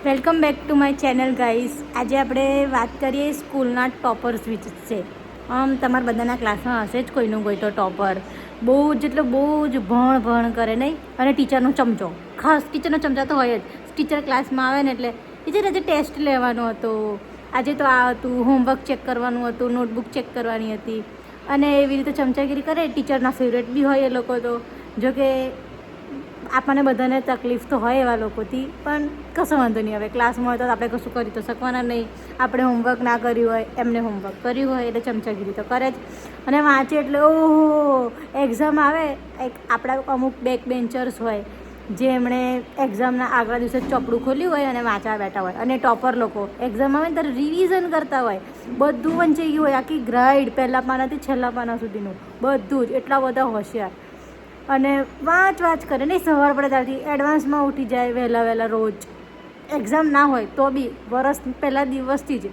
Welcome back to my channel guys. આજે આપણે વાત કરીએ સ્કૂલના ટોપર્સ વિશે. તમારા બધાના ક્લાસમાં હશે જ કોઈનું કોઈ તો ટોપર. બહુ જ ભણ કરે નહીં, અને ટીચરનો ચમચો, ખાસ ટીચરનો ચમચા તો હોય જ. ટીચર ક્લાસમાં આવે ને એટલે ટીચર આજે ટેસ્ટ લેવાનો હતો, આજે તો આ હતું, હોમવર્ક ચેક કરવાનું હતું, નોટબુક ચેક કરવાની હતી, અને એવી રીતે ચમચાગીરી કરે. ટીચરના ફેવરેટ બી હોય એ લોકો તો. જોકે આપણને બધાને તકલીફ તો હોય એવા લોકોથી, પણ કશો વાંધો નહીં. હવે ક્લાસમાં હોય તો આપણે કશું કરી તો શકવાના નહીં. આપણે હોમવર્ક ના કર્યું હોય, એમને હોમવર્ક કર્યું હોય એટલે ચમચાગીરી તો કરે જ. અને વાંચે એટલે ઓહો, એક્ઝામ આવે. આપણા અમુક બેક બેન્ચર્સ હોય જે એમણે એક્ઝામના આગલા દિવસે ચોપડું ખોલ્યું હોય અને વાંચવા બેઠા હોય. અને ટોપર લોકો એક્ઝામ આવે ને ત્યારે રિવિઝન કરતા હોય. બધું વંચાઈ ગયું હોય, આખી ગ્રાઇડ પહેલાં પાનાથી છેલ્લા પાના સુધીનું બધું જ. એટલા બધા હોશિયાર અને વાંચ કરે નહીં. સવાર પડે ત્યારથી એડવાન્સમાં ઉઠી જાય વહેલા રોજ. એક્ઝામ ના હોય તો બી વરસ પહેલા દિવસથી જ,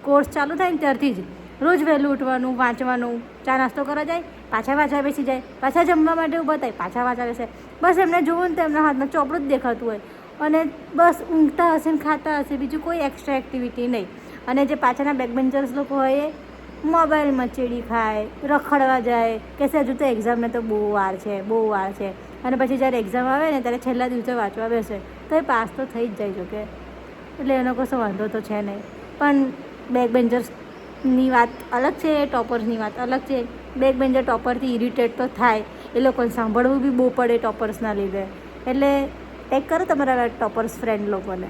કોર્સ ચાલુ થાય ને ત્યારથી જ રોજ વહેલું ઉઠવાનું, વાંચવાનું. ચા નાસ્તો કરવા જાય, પાછા વાંચવા બેસી જાય, પાછા જમવા માટે ઊભા થાય, પાછા વાંચવા બેસે. બસ એમને જોવું ને તો એમના હાથમાં ચોપડું જ દેખાતું હોય, અને બસ ઊંઘતા હશે ને ખાતા હશે, બીજું કોઈ એક્સ્ટ્રા એક્ટિવિટી નહીં. અને જે પાછળના બેકબેન્ચર્સ લોકો હોય એ મોબાઈલમાં ચેડી ખાય, રખડવા જાય, કહેશે હજુ તો એક્ઝામને તો બહુ વાર છે. અને પછી જ્યારે એક્ઝામ આવે ને ત્યારે છેલ્લા દિવસે વાંચવા બેસે તો એ પાસ તો થઈ જ જાય. જોકે એટલે એનો કશો વાંધો તો છે નહીં. પણ બેક બેન્ચર્સની વાત અલગ છે, ટોપર્સની વાત અલગ છે. બેક બેન્ચર ટોપરથી ઇરિટેટ તો થાય, એ લોકોને સાંભળવું બી બહુ પડે ટોપર્સના લીધે. એટલે ટેક કરો તમારા ટોપર્સ ફ્રેન્ડ લોકોને.